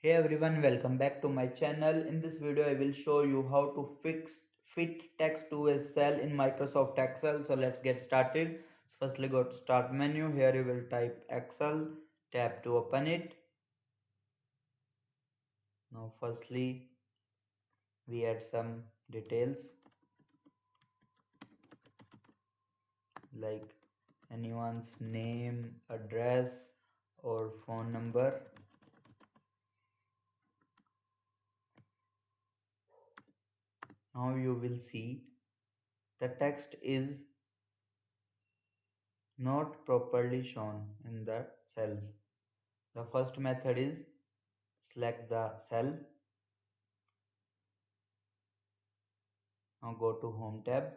Hey everyone, welcome back to my channel. In this video, I will show you how to fit text to a cell in Microsoft Excel. So let's get started. Firstly, go to Start menu. Here you will type Excel, tap to open it. Now, firstly, we add some details like anyone's name, address, or phone number. Now you will see the text is not properly shown in the cells. The first method is select the cell. Now go to Home tab.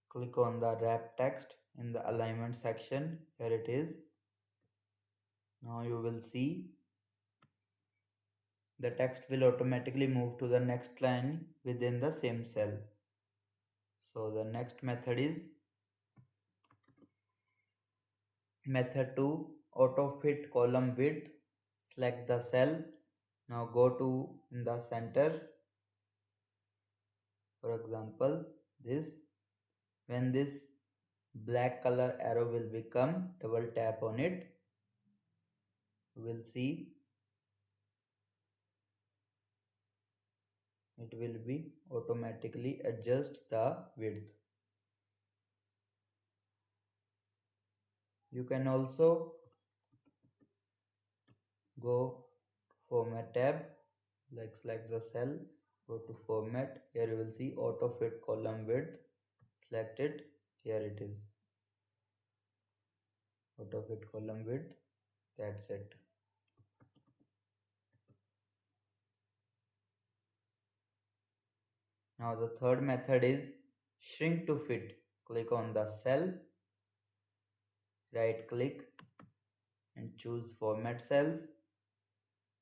Click on the wrap text in the alignment section. Here it is. Now you will see the text will automatically move to the next line within the same cell. So the next method is method 2, auto fit column width. Select the cell. Now go to in the center. For example, this. When this black color arrow will become, double tap on it. You will see it will be automatically adjust the width. You can also go format tab, like select the cell, go to format. Here you will see auto fit column width. Select it. Here it is. Auto fit column width. That's it. Now the third method is shrink to fit. Click on the cell, right click and choose format cells.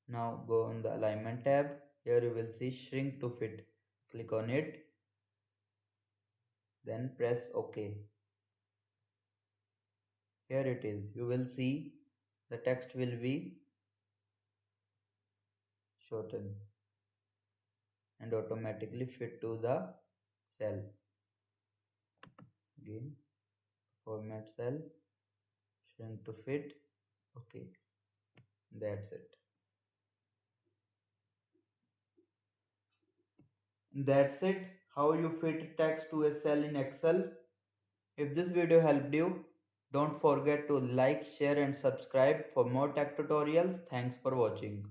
Now go on the alignment tab. Here you will see shrink to fit. Click on it. Then press OK. Here it is. You will see the text will be shortened and automatically fit to the cell. Again, format cell, shrink to fit. Okay, that's it. That's it. How you fit text to a cell in Excel. If this video helped you, don't forget to like, share and subscribe for more tech tutorials. Thanks for watching.